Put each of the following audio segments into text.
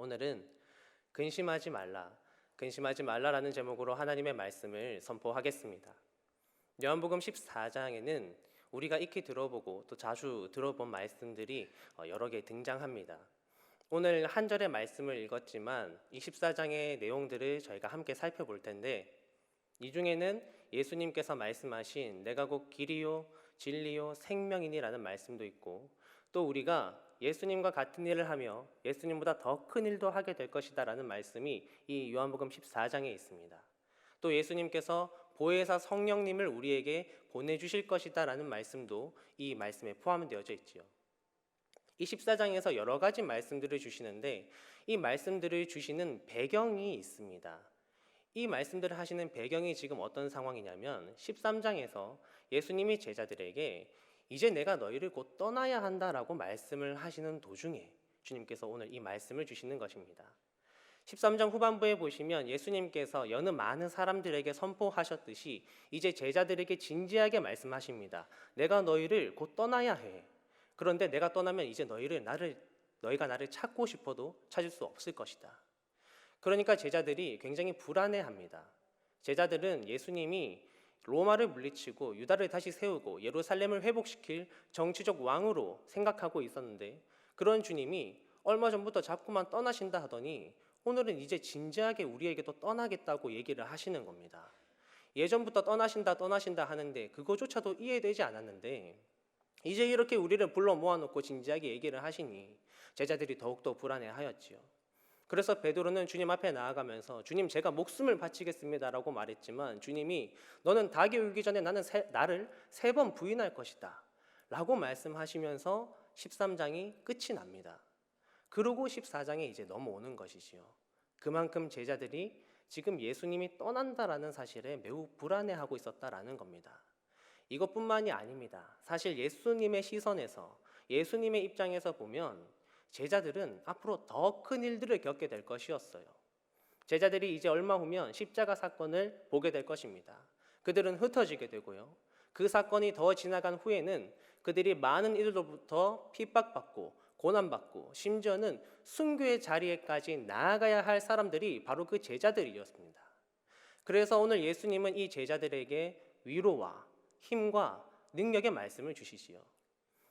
오늘은 근심하지 말라, 근심하지 말라라는 제목으로 하나님의 말씀을 선포하겠습니다. 요한복음 14장에는 우리가 익히 들어보고 또 자주 들어본 말씀들이 여러 개 등장합니다. 오늘 한 절의 말씀을 읽었지만 이 14장의 내용들을 저희가 함께 살펴볼 텐데, 이 중에는 예수님께서 말씀하신 내가 곧 길이요 진리요 생명이니라는 말씀도 있고, 또 우리가 예수님과 같은 일을 하며 예수님보다 더 큰 일도 하게 될 것이다 라는 말씀이 이 요한복음 14장에 있습니다. 또 예수님께서 보혜사 성령님을 우리에게 보내주실 것이다 라는 말씀도 이 말씀에 포함되어져 있지요. 이 14장에서 여러 가지 말씀들을 주시는데, 이 말씀들을 주시는 배경이 있습니다. 이 말씀들을 하시는 배경이 지금 어떤 상황이냐면, 13장에서 예수님이 제자들에게 이제 내가 너희를 곧 떠나야 한다라고 말씀을 하시는 도중에 주님께서 오늘 이 말씀을 주시는 것입니다. 13장 후반부에 보시면 예수님께서 여느 많은 사람들에게 선포하셨듯이 이제 제자들에게 진지하게 말씀하십니다. 내가 너희를 곧 떠나야 해. 그런데 내가 떠나면 이제 너희가 나를 찾고 싶어도 찾을 수 없을 것이다. 그러니까 제자들이 굉장히 불안해합니다. 제자들은 예수님이 로마를 물리치고 유다를 다시 세우고 예루살렘을 회복시킬 정치적 왕으로 생각하고 있었는데, 그런 주님이 얼마 전부터 자꾸만 떠나신다 하더니 오늘은 이제 진지하게 우리에게도 떠나겠다고 얘기를 하시는 겁니다. 예전부터 떠나신다 하는데 그거조차도 이해되지 않았는데, 이제 이렇게 우리를 불러 모아놓고 진지하게 얘기를 하시니 제자들이 더욱더 불안해하였지요. 그래서 베드로는 주님 앞에 나아가면서 주님, 제가 목숨을 바치겠습니다 라고 말했지만, 주님이 너는 닭이 울기 전에 나를 3번 부인할 것이다 라고 말씀하시면서 13장이 끝이 납니다. 그리고 14장에 이제 넘어오는 것이지요. 그만큼 제자들이 지금 예수님이 떠난다라는 사실에 매우 불안해하고 있었다라는 겁니다. 이것뿐만이 아닙니다. 사실 예수님의 시선에서, 예수님의 입장에서 보면 제자들은 앞으로 더 큰 일들을 겪게 될 것이었어요. 제자들이 이제 얼마 후면 십자가 사건을 보게 될 것입니다. 그들은 흩어지게 되고요. 그 사건이 더 지나간 후에는 그들이 많은 이들로부터 핍박받고 고난받고 심지어는 순교의 자리에까지 나아가야 할 사람들이 바로 그 제자들이었습니다. 그래서 오늘 예수님은 이 제자들에게 위로와 힘과 능력의 말씀을 주시지요.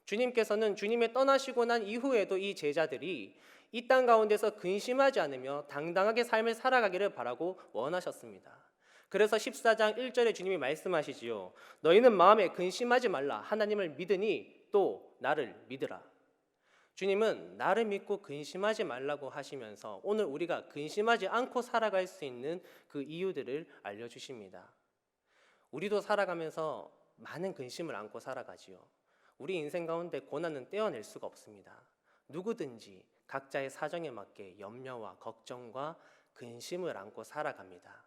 주님께서는 주님의 떠나시고 난 이후에도 이 제자들이 이 땅 가운데서 근심하지 않으며 당당하게 삶을 살아가기를 바라고 원하셨습니다. 그래서 14장 1절에 주님이 말씀하시지요. 너희는 마음에 근심하지 말라. 하나님을 믿으니 또 나를 믿으라. 주님은 나를 믿고 근심하지 말라고 하시면서 오늘 우리가 근심하지 않고 살아갈 수 있는 그 이유들을 알려주십니다. 우리도 살아가면서 많은 근심을 안고 살아가지요. 우리 인생 가운데 고난은 떼어낼 수가 없습니다. 누구든지 각자의 사정에 맞게 염려와 걱정과 근심을 안고 살아갑니다.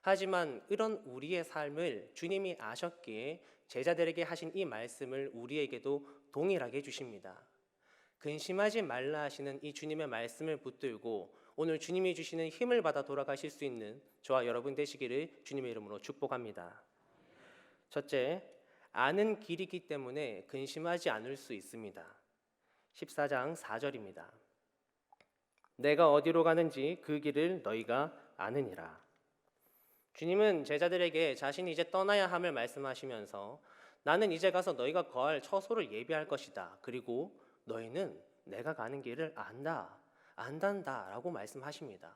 하지만 이런 우리의 삶을 주님이 아셨기에 제자들에게 하신 이 말씀을 우리에게도 동일하게 해주십니다. 근심하지 말라 하시는 이 주님의 말씀을 붙들고 오늘 주님이 주시는 힘을 받아 돌아가실 수 있는 저와 여러분 되시기를 주님의 이름으로 축복합니다. 첫째, 아는 길이기 때문에 근심하지 않을 수 있습니다. 14장 4절입니다. 내가 어디로 가는지 그 길을 너희가 아느니라. 주님은 제자들에게 자신이 이제 떠나야 함을 말씀하시면서 나는 이제 가서 너희가 거할 처소를 예비할 것이다. 그리고 너희는 내가 가는 길을 안단다 라고 말씀하십니다.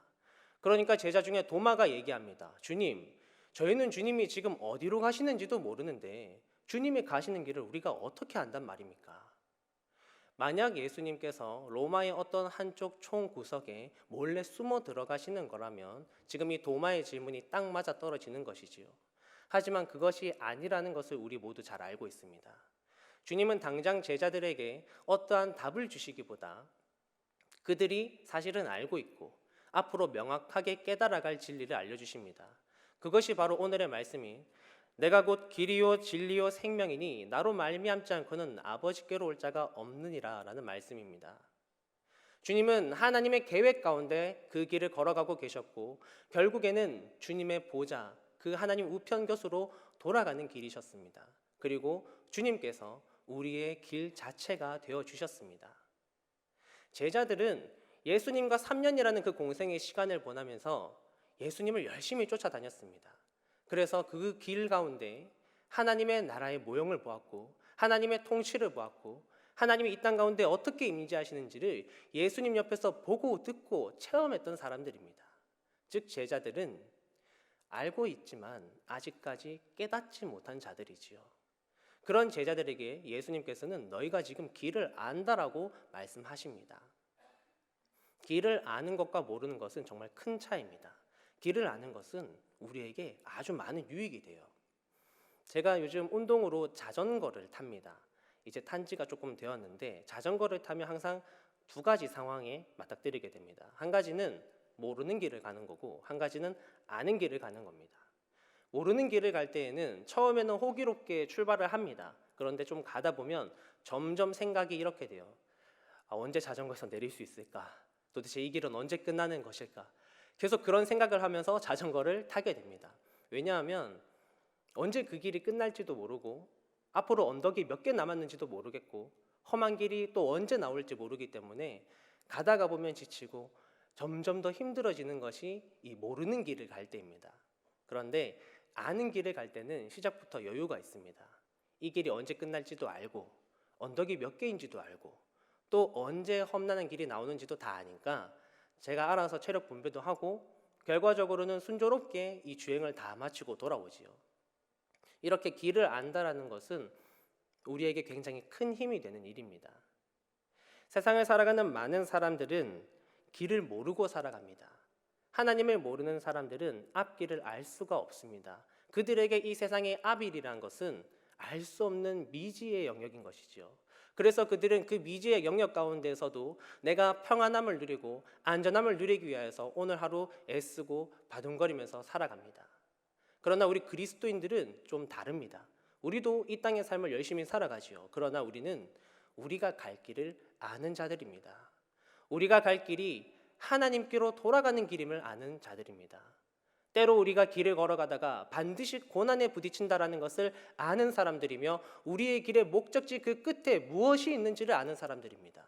그러니까 제자 중에 도마가 얘기합니다. 주님, 저희는 주님이 지금 어디로 가시는지도 모르는데 주님이 가시는 길을 우리가 어떻게 안단 말입니까? 만약 예수님께서 로마의 어떤 한쪽 총 구석에 몰래 숨어 들어가시는 거라면 지금 이 도마의 질문이 딱 맞아 떨어지는 것이지요. 하지만 그것이 아니라는 것을 우리 모두 잘 알고 있습니다. 주님은 당장 제자들에게 어떠한 답을 주시기보다 그들이 사실은 알고 있고 앞으로 명확하게 깨달아갈 진리를 알려주십니다. 그것이 바로 오늘의 말씀인 내가 곧 길이요 진리요 생명이니 나로 말미암지 않고는 아버지께로 올 자가 없느니라 라는 말씀입니다. 주님은 하나님의 계획 가운데 그 길을 걸어가고 계셨고 결국에는 주님의 보좌, 그 하나님 우편 곁으로 돌아가는 길이셨습니다. 그리고 주님께서 우리의 길 자체가 되어주셨습니다. 제자들은 예수님과 3년이라는 그 공생의 시간을 보내면서 예수님을 열심히 쫓아다녔습니다. 그래서 그 길 가운데 하나님의 나라의 모형을 보았고 하나님의 통치를 보았고 하나님이 이 땅 가운데 어떻게 임재하시는지를 예수님 옆에서 보고 듣고 체험했던 사람들입니다. 즉 제자들은 알고 있지만 아직까지 깨닫지 못한 자들이지요. 그런 제자들에게 예수님께서는 너희가 지금 길을 안다라고 말씀하십니다. 길을 아는 것과 모르는 것은 정말 큰 차이입니다. 길을 아는 것은 우리에게 아주 많은 유익이 돼요. 제가 요즘 운동으로 자전거를 탑니다. 이제 탄 지가 조금 되었는데 자전거를 타면 항상 두 가지 상황에 맞닥뜨리게 됩니다. 한 가지는 모르는 길을 가는 거고 한 가지는 아는 길을 가는 겁니다. 모르는 길을 갈 때에는 처음에는 호기롭게 출발을 합니다. 그런데 좀 가다 보면 점점 생각이 이렇게 돼요. 언제 자전거에서 내릴 수 있을까? 도대체 이 길은 언제 끝나는 것일까? 계속 그런 생각을 하면서 자전거를 타게 됩니다. 왜냐하면 언제 그 길이 끝날지도 모르고 앞으로 언덕이 몇 개 남았는지도 모르겠고 험한 길이 또 언제 나올지 모르기 때문에 가다가 보면 지치고 점점 더 힘들어지는 것이 이 모르는 길을 갈 때입니다. 그런데 아는 길을 갈 때는 시작부터 여유가 있습니다. 이 길이 언제 끝날지도 알고 언덕이 몇 개인지도 알고 또 언제 험난한 길이 나오는지도 다 아니까 제가 알아서 체력 분배도 하고 결과적으로는 순조롭게 이 주행을 다 마치고 돌아오지요. 이렇게 길을 안다라는 것은 우리에게 굉장히 큰 힘이 되는 일입니다. 세상을 살아가는 많은 사람들은 길을 모르고 살아갑니다. 하나님을 모르는 사람들은 앞길을 알 수가 없습니다. 그들에게 이 세상의 앞일이란 것은 알 수 없는 미지의 영역인 것이지요. 그래서 그들은 그 미지의 영역 가운데서도 내가 평안함을 누리고 안전함을 누리기 위해서 오늘 하루 애쓰고 바둥거리면서 살아갑니다. 그러나 우리 그리스도인들은 좀 다릅니다. 우리도 이 땅의 삶을 열심히 살아가지요. 그러나 우리는 우리가 갈 길을 아는 자들입니다. 우리가 갈 길이 하나님께로 돌아가는 길임을 아는 자들입니다. 때로 우리가 길을 걸어가다가 반드시 고난에 부딪힌다라는 것을 아는 사람들이며 우리의 길의 목적지 그 끝에 무엇이 있는지를 아는 사람들입니다.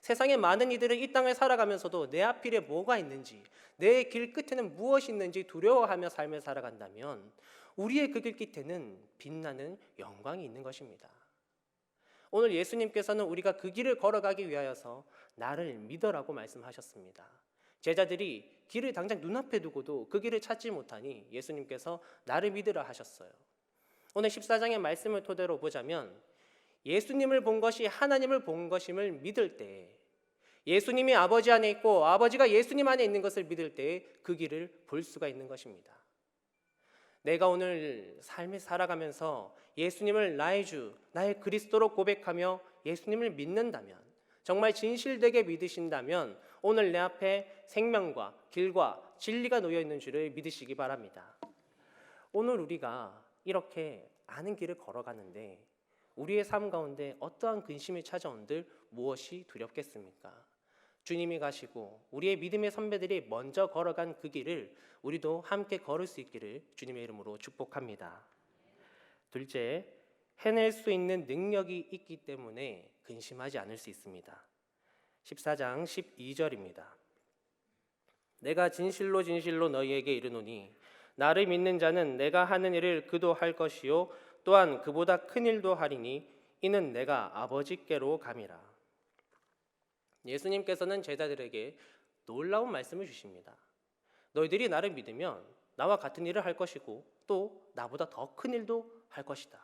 세상의 많은 이들은 이 땅을 살아가면서도 내 앞길에 뭐가 있는지, 내 길 끝에는 무엇이 있는지 두려워하며 삶을 살아간다면 우리의 그 길 끝에는 빛나는 영광이 있는 것입니다. 오늘 예수님께서는 우리가 그 길을 걸어가기 위하여서 나를 믿어라고 말씀하셨습니다. 제자들이 길을 당장 눈앞에 두고도 그 길을 찾지 못하니 예수님께서 나를 믿으라 하셨어요. 오늘 14장의 말씀을 토대로 보자면 예수님을 본 것이 하나님을 본 것임을 믿을 때, 예수님이 아버지 안에 있고 아버지가 예수님 안에 있는 것을 믿을 때 그 길을 볼 수가 있는 것입니다. 내가 오늘 삶을 살아가면서 예수님을 나의 주, 나의 그리스도로 고백하며 예수님을 믿는다면, 정말 진실되게 믿으신다면 오늘 내 앞에 생명과 길과 진리가 놓여 있는 줄을 믿으시기 바랍니다. 오늘 우리가 이렇게 아는 길을 걸어가는데 우리의 삶 가운데 어떠한 근심이 찾아온들 무엇이 두렵겠습니까? 주님이 가시고 우리의 믿음의 선배들이 먼저 걸어간 그 길을 우리도 함께 걸을 수 있기를 주님의 이름으로 축복합니다. 둘째, 해낼 수 있는 능력이 있기 때문에 근심하지 않을 수 있습니다. 14장 12절입니다. 내가 진실로 진실로 너희에게 이르노니 나를 믿는 자는 내가 하는 일을 그도 할 것이요 또한 그보다 큰 일도 하리니 이는 내가 아버지께로 감이라. 예수님께서는 제자들에게 놀라운 말씀을 주십니다. 너희들이 나를 믿으면 나와 같은 일을 할 것이고 또 나보다 더 큰 일도 할 것이다.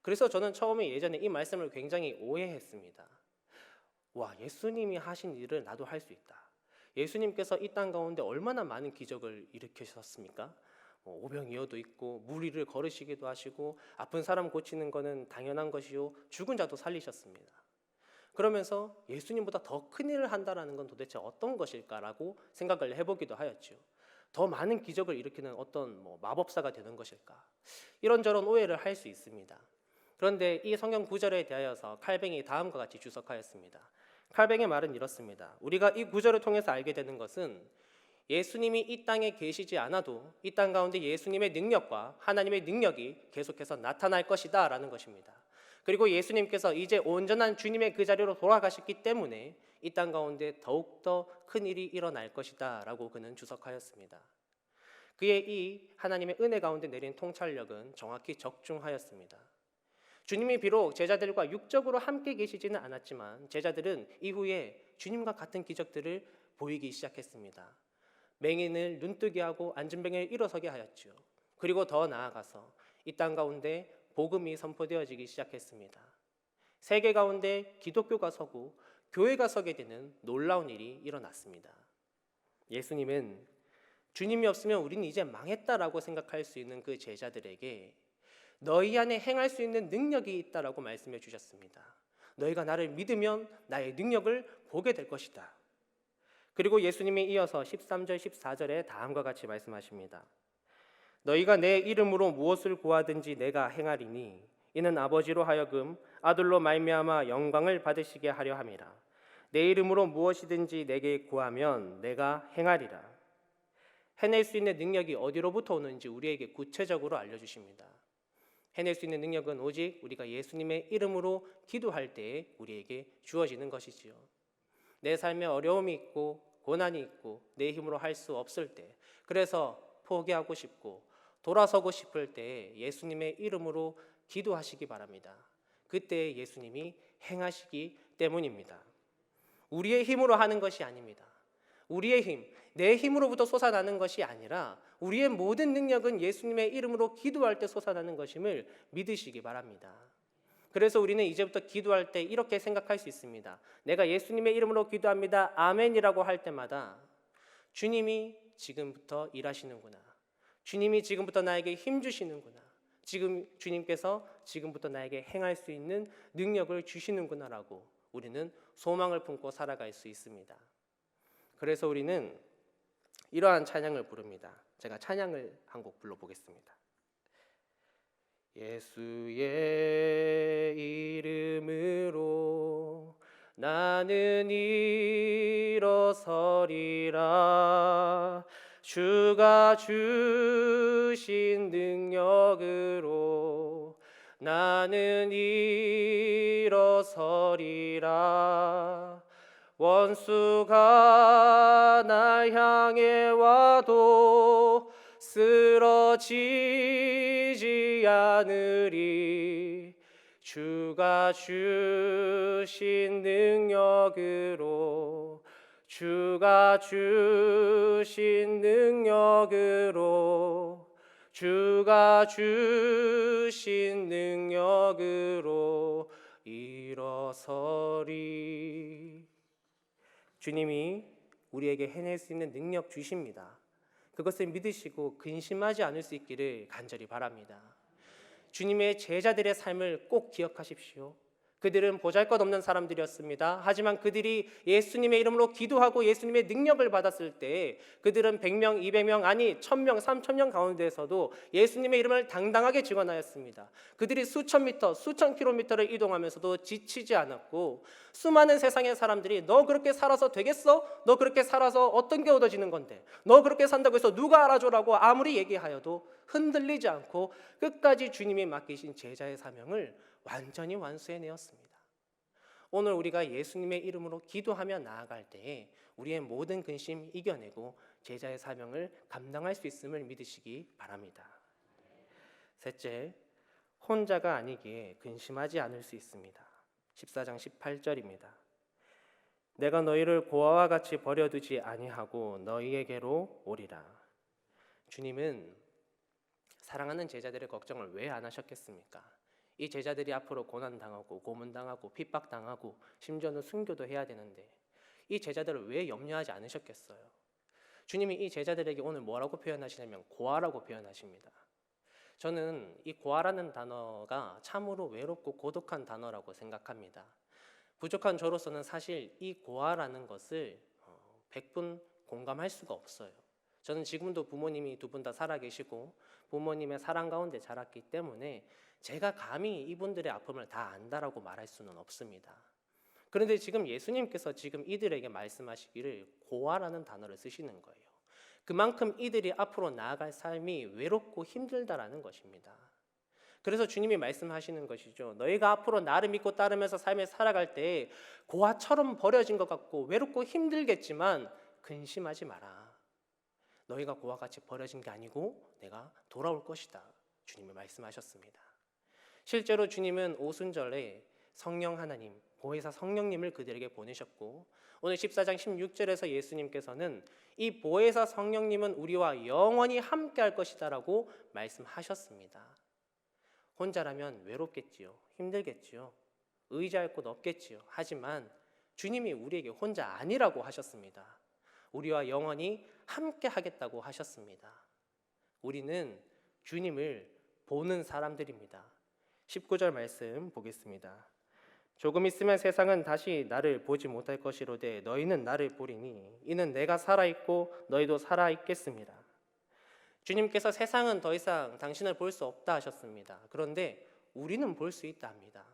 그래서 저는 처음에 예전에 이 말씀을 굉장히 오해했습니다. 와, 예수님이 하신 일을 나도 할 수 있다. 예수님께서 이 땅 가운데 얼마나 많은 기적을 일으키셨습니까? 오병이어도 있고 물 위를 걸으시기도 하시고 아픈 사람 고치는 것은 당연한 것이요 죽은 자도 살리셨습니다. 그러면서 예수님보다 더 큰 일을 한다는 건 도대체 어떤 것일까라고 생각을 해보기도 하였죠. 더 많은 기적을 일으키는 어떤 마법사가 되는 것일까? 이런저런 오해를 할 수 있습니다. 그런데 이 성경 구절에 대하여서 칼뱅이 다음과 같이 주석하였습니다. 칼뱅의 말은 이렇습니다. 우리가 이 구절을 통해서 알게 되는 것은 예수님이 이 땅에 계시지 않아도 이 땅 가운데 예수님의 능력과 하나님의 능력이 계속해서 나타날 것이다 라는 것입니다. 그리고 예수님께서 이제 온전한 주님의 그 자리로 돌아가셨기 때문에 이 땅 가운데 더욱더 큰 일이 일어날 것이다 라고 그는 주석하였습니다. 그의 이 하나님의 은혜 가운데 내린 통찰력은 정확히 적중하였습니다. 주님이 비록 제자들과 육적으로 함께 계시지는 않았지만 제자들은 이후에 주님과 같은 기적들을 보이기 시작했습니다. 맹인을 눈뜨게 하고 앉은 뱅이를 일어서게 하였죠. 그리고 더 나아가서 이 땅 가운데 복음이 선포되어지기 시작했습니다. 세계 가운데 기독교가 서고 교회가 서게 되는 놀라운 일이 일어났습니다. 예수님은 주님이 없으면 우리는 이제 망했다라고 생각할 수 있는 그 제자들에게 너희 안에 행할 수 있는 능력이 있다라고 말씀해 주셨습니다. 너희가 나를 믿으면 나의 능력을 보게 될 것이다. 그리고 예수님이 이어서 13절 14절에 다음과 같이 말씀하십니다. 너희가 내 이름으로 무엇을 구하든지 내가 행하리니 이는 아버지로 하여금 아들로 말미암아 영광을 받으시게 하려 함이라. 내 이름으로 무엇이든지 내게 구하면 내가 행하리라. 해낼 수 있는 능력이 어디로부터 오는지 우리에게 구체적으로 알려주십니다. 해낼 수 있는 능력은 오직 우리가 예수님의 이름으로 기도할 때에 우리에게 주어지는 것이지요. 내 삶에 어려움이 있고 고난이 있고 내 힘으로 할 수 없을 때, 그래서 포기하고 싶고 돌아서고 싶을 때 예수님의 이름으로 기도하시기 바랍니다. 그때 예수님이 행하시기 때문입니다. 우리의 힘으로 하는 것이 아닙니다. 우리의 힘, 내 힘으로부터 솟아나는 것이 아니라 우리의 모든 능력은 예수님의 이름으로 기도할 때 솟아나는 것임을 믿으시기 바랍니다. 그래서 우리는 이제부터 기도할 때 이렇게 생각할 수 있습니다. 내가 예수님의 이름으로 기도합니다. 아멘이라고 할 때마다 주님이 지금부터 일하시는구나. 주님이 지금부터 나에게 힘 주시는구나. 주님께서 지금부터 나에게 행할 수 있는 능력을 주시는구나라고 우리는 소망을 품고 살아갈 수 있습니다. 그래서 우리는 이러한 찬양을 부릅니다. 제가 찬양을 한 곡 불러보겠습니다. 예수의 이름으로 나는 일어서리라. 주가 주신 능력으로 나는 일어서리라. 원수가 날 향해 와도 쓰러지지 않으리. 주가 주신 능력으로 주가 주신 능력으로 주가 주신 능력으로 일어서리. 주님이 우리에게 해낼 수 있는 능력 주십니다. 그것을 믿으시고 근심하지 않을 수 있기를 간절히 바랍니다. 주님의 제자들의 삶을 꼭 기억하십시오. 그들은 보잘것없는 사람들이었습니다. 하지만 그들이 예수님의 이름으로 기도하고 예수님의 능력을 받았을 때 그들은 100명, 200명, 아니 1000명, 3000명 가운데에서도 예수님의 이름을 당당하게 증언하였습니다. 그들이 수천 미터, 수천 킬로미터를 이동하면서도 지치지 않았고 수많은 세상의 사람들이 너 그렇게 살아서 되겠어? 너 그렇게 살아서 어떤 게 얻어지는 건데? 너 그렇게 산다고 해서 누가 알아줘라고 아무리 얘기하여도 흔들리지 않고 끝까지 주님이 맡기신 제자의 사명을 완전히 완수해내었습니다. 오늘 우리가 예수님의 이름으로 기도하며 나아갈 때에 우리의 모든 근심 이겨내고 제자의 사명을 감당할 수 있음을 믿으시기 바랍니다. 셋째, 혼자가 아니기에 근심하지 않을 수 있습니다. 14장 18절입니다. 내가 너희를 고아와 같이 버려두지 아니하고 너희에게로 오리라. 주님은 사랑하는 제자들의 걱정을 왜 안 하셨겠습니까? 이 제자들이 앞으로 고난당하고 고문당하고 핍박당하고 심지어는 순교도 해야 되는데 이 제자들을 왜 염려하지 않으셨겠어요? 주님이 이 제자들에게 오늘 뭐라고 표현하시냐면 고아라고 표현하십니다. 저는 이 고아라는 단어가 참으로 외롭고 고독한 단어라고 생각합니다. 부족한 저로서는 사실 이 고아라는 것을 100분 공감할 수가 없어요. 저는 지금도 부모님이 두 분 다 살아계시고 부모님의 사랑 가운데 자랐기 때문에 제가 감히 이분들의 아픔을 다 안다라고 말할 수는 없습니다. 그런데 지금 예수님께서 지금 이들에게 말씀하시기를 고아라는 단어를 쓰시는 거예요. 그만큼 이들이 앞으로 나아갈 삶이 외롭고 힘들다라는 것입니다. 그래서 주님이 말씀하시는 것이죠. 너희가 앞으로 나를 믿고 따르면서 삶을 살아갈 때 고아처럼 버려진 것 같고 외롭고 힘들겠지만 근심하지 마라. 너희가 고와 같이 버려진 게 아니고 내가 돌아올 것이다. 주님이 말씀하셨습니다. 실제로 주님은 오순절에 성령 하나님, 보혜사 성령님을 그들에게 보내셨고 오늘 14장 16절에서 예수님께서는 이 보혜사 성령님은 우리와 영원히 함께 할 것이다 라고 말씀하셨습니다. 혼자라면 외롭겠지요. 힘들겠지요. 의지할 곳 없겠지요. 하지만 주님이 우리에게 혼자 아니라고 하셨습니다. 우리와 영원히 함께 하겠다고 하셨습니다. 우리는 주님을 보는 사람들입니다. 19절 말씀 보겠습니다. 조금 있으면 세상은 다시 나를 보지 못할 것이로되 너희는 나를 보리니 이는 내가 살아있고 너희도 살아있겠습니다. 주님께서 세상은 더 이상 당신을 볼 수 없다 하셨습니다. 그런데 우리는 볼 수 있다 합니다.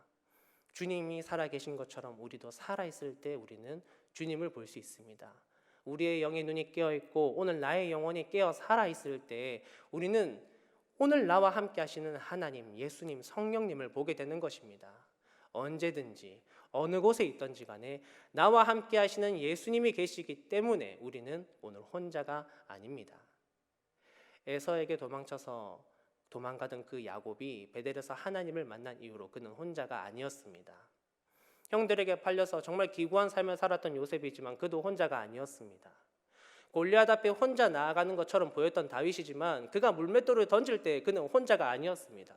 주님이 살아계신 것처럼 우리도 살아있을 때 우리는 주님을 볼 수 있습니다. 우리의 영의 눈이 깨어있고 오늘 나의 영혼이 깨어 살아있을 때 우리는 오늘 나와 함께 하시는 하나님, 예수님, 성령님을 보게 되는 것입니다. 언제든지 어느 곳에 있든지 간에 나와 함께 하시는 예수님이 계시기 때문에 우리는 오늘 혼자가 아닙니다. 에서에게 도망쳐서 도망가던 그 야곱이 베델에서 하나님을 만난 이후로 그는 혼자가 아니었습니다. 형들에게 팔려서 정말 기구한 삶을 살았던 요셉이지만 그도 혼자가 아니었습니다. 골리앗 앞에 혼자 나아가는 것처럼 보였던 다윗이지만 그가 물맷돌을 던질 때 그는 혼자가 아니었습니다.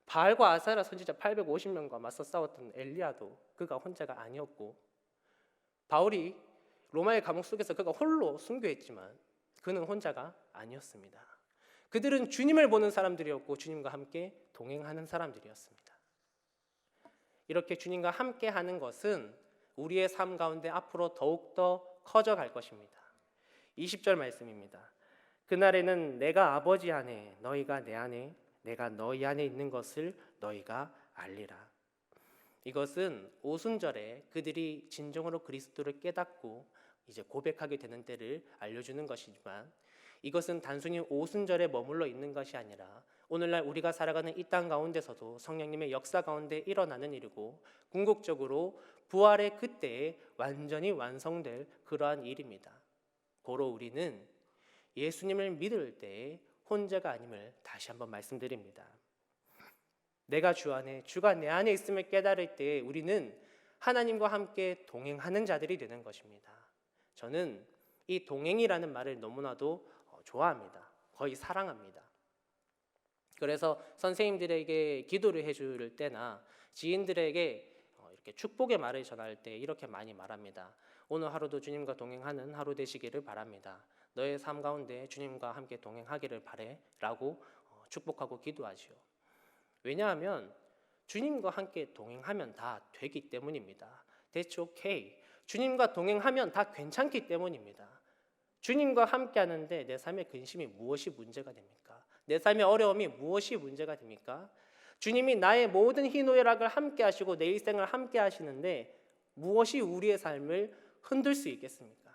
바알과 아사랴 선지자 850명과 맞서 싸웠던 엘리야도 그가 혼자가 아니었고 바울이 로마의 감옥 속에서 그가 홀로 순교했지만 그는 혼자가 아니었습니다. 그들은 주님을 보는 사람들이었고 주님과 함께 동행하는 사람들이었습니다. 이렇게 주님과 함께 하는 것은 우리의 삶 가운데 앞으로 더욱더 커져갈 것입니다. 20절 말씀입니다. 그날에는 내가 아버지 안에 너희가 내 안에 내가 너희 안에 있는 것을 너희가 알리라. 이것은 오순절에 그들이 진정으로 그리스도를 깨닫고 이제 고백하게 되는 때를 알려주는 것이지만 이것은 단순히 오순절에 머물러 있는 것이 아니라 오늘날 우리가 살아가는 이 땅 가운데서도 성령님의 역사 가운데 일어나는 일이고 궁극적으로 부활의 그때에 완전히 완성될 그러한 일입니다. 고로 우리는 예수님을 믿을 때에 혼자가 아님을 다시 한번 말씀드립니다. 내가 주 안에, 주가 내 안에 있음을 깨달을 때 우리는 하나님과 함께 동행하는 자들이 되는 것입니다. 저는 이 동행이라는 말을 너무나도 좋아합니다. 거의 사랑합니다. 그래서 선생님들에게 기도를 해줄 때나 지인들에게 이렇게 축복의 말을 전할 때 이렇게 많이 말합니다. 오늘 하루도 주님과 동행하는 하루 되시기를 바랍니다. 너의 삶 가운데 주님과 함께 동행하기를 바래 라고 축복하고 기도하지요. 왜냐하면 주님과 함께 동행하면 다 되기 때문입니다. That's okay. 주님과 동행하면 다 괜찮기 때문입니다. 주님과 함께 하는데 내 삶의 근심이 무엇이 문제가 됩니까? 내 삶의 어려움이 무엇이 문제가 됩니까? 주님이 나의 모든 희노애락을 함께 하시고 내 일생을 함께 하시는데 무엇이 우리의 삶을 흔들 수 있겠습니까?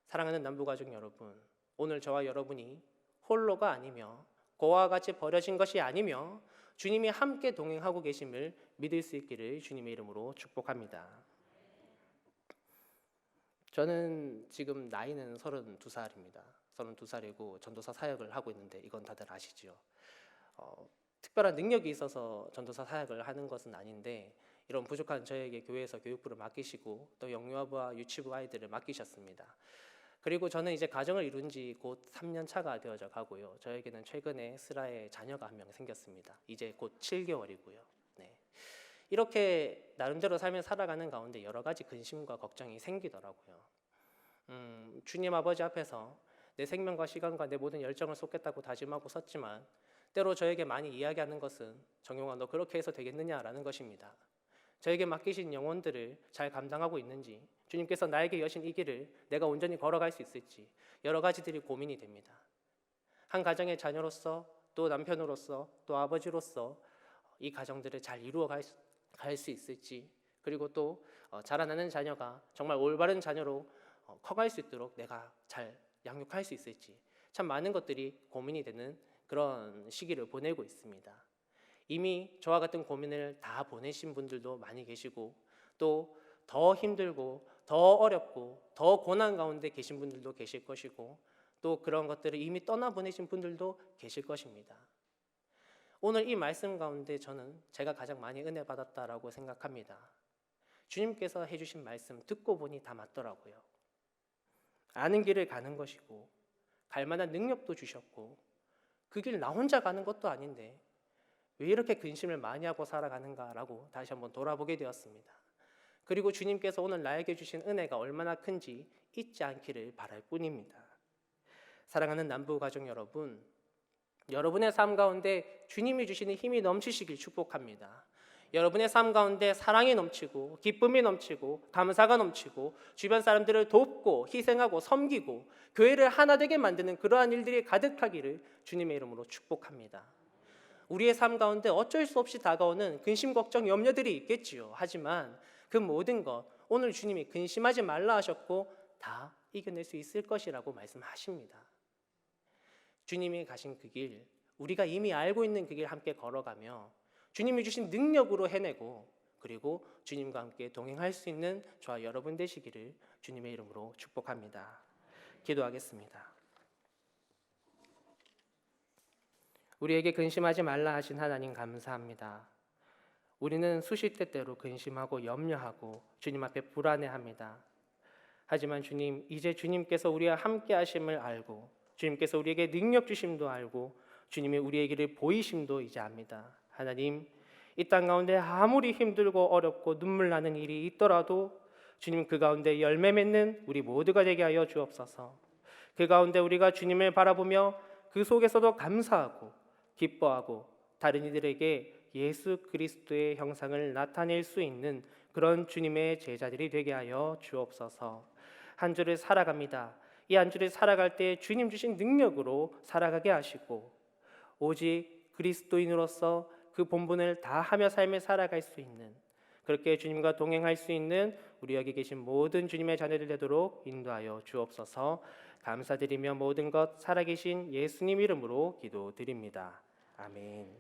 사랑하는 남부가족 여러분, 오늘 저와 여러분이 홀로가 아니며 고아와 같이 버려진 것이 아니며 주님이 함께 동행하고 계심을 믿을 수 있기를 주님의 이름으로 축복합니다. 저는 지금 나이는 32살입니다. 32살이고 전도사 사역을 하고 있는데 이건 다들 아시죠? 특별한 능력이 있어서 전도사 사역을 하는 것은 아닌데 이런 부족한 저에게 교회에서 교육부를 맡기시고 또 영유아부와 유치부 아이들을 맡기셨습니다. 그리고 저는 이제 가정을 이룬 지 곧 3년 차가 되어져 가고요. 저에게는 최근에 슬아의 자녀가 한 명 생겼습니다. 이제 곧 7개월이고요. 네. 이렇게 나름대로 삶을 살아가는 가운데 여러 가지 근심과 걱정이 생기더라고요. 주님 아버지 앞에서 내 생명과 시간과 내 모든 열정을 쏟겠다고 다짐하고 섰지만 때로 저에게 많이 이야기하는 것은 정용아 너 그렇게 해서 되겠느냐라는 것입니다. 저에게 맡기신 영혼들을 잘 감당하고 있는지 주님께서 나에게 여신 이 길을 내가 온전히 걸어갈 수 있을지 여러 가지들이 고민이 됩니다. 한 가정의 자녀로서 또 남편으로서 또 아버지로서 이 가정들을 잘 이루어갈 수 있을지 그리고 또 자라나는 자녀가 정말 올바른 자녀로 커갈 수 있도록 내가 잘 양육할 수 있을지 참 많은 것들이 고민이 되는 그런 시기를 보내고 있습니다. 이미 저와 같은 고민을 다 보내신 분들도 많이 계시고 또 더 힘들고 더 어렵고 더 고난 가운데 계신 분들도 계실 것이고 또 그런 것들을 이미 떠나보내신 분들도 계실 것입니다. 오늘 이 말씀 가운데 저는 제가 가장 많이 은혜 받았다라고 생각합니다. 주님께서 해주신 말씀 듣고 보니 다 맞더라고요. 아는 길을 가는 것이고 갈 만한 능력도 주셨고 그 길 나 혼자 가는 것도 아닌데 왜 이렇게 근심을 많이 하고 살아가는가라고 다시 한번 돌아보게 되었습니다. 그리고 주님께서 오늘 나에게 주신 은혜가 얼마나 큰지 잊지 않기를 바랄 뿐입니다. 사랑하는 남부가족 여러분, 여러분의 삶 가운데 주님이 주시는 힘이 넘치시길 축복합니다. 여러분의 삶 가운데 사랑이 넘치고 기쁨이 넘치고 감사가 넘치고 주변 사람들을 돕고 희생하고 섬기고 교회를 하나 되게 만드는 그러한 일들이 가득하기를 주님의 이름으로 축복합니다. 우리의 삶 가운데 어쩔 수 없이 다가오는 근심, 걱정, 염려들이 있겠지요. 하지만 그 모든 것 오늘 주님이 근심하지 말라 하셨고 다 이겨낼 수 있을 것이라고 말씀하십니다. 주님이 가신 그 길, 우리가 이미 알고 있는 그 길 함께 걸어가며 주님이 주신 능력으로 해내고 그리고 주님과 함께 동행할 수 있는 저와 여러분 되시기를 주님의 이름으로 축복합니다. 기도하겠습니다. 우리에게 근심하지 말라 하신 하나님 감사합니다. 우리는 수시때때로 근심하고 염려하고 주님 앞에 불안해합니다. 하지만 주님, 이제 주님께서 우리와 함께 하심을 알고 주님께서 우리에게 능력 주심도 알고 주님이 우리의 길을 보이심도 이제 압니다. 하나님, 이 땅 가운데 아무리 힘들고 어렵고 눈물 나는 일이 있더라도 주님 그 가운데 열매 맺는 우리 모두가 되게 하여 주옵소서. 그 가운데 우리가 주님을 바라보며 그 속에서도 감사하고 기뻐하고 다른 이들에게 예수 그리스도의 형상을 나타낼 수 있는 그런 주님의 제자들이 되게 하여 주옵소서. 한 주를 살아갑니다. 이 한 주를 살아갈 때 주님 주신 능력으로 살아가게 하시고 오직 그리스도인으로서 그 본분을 다하며 삶을 살아갈 수 있는 그렇게 주님과 동행할 수 있는 우리 여기 계신 모든 주님의 자녀들 되도록 인도하여 주옵소서. 감사드리며 모든 것 살아계신 예수님 이름으로 기도드립니다. 아멘.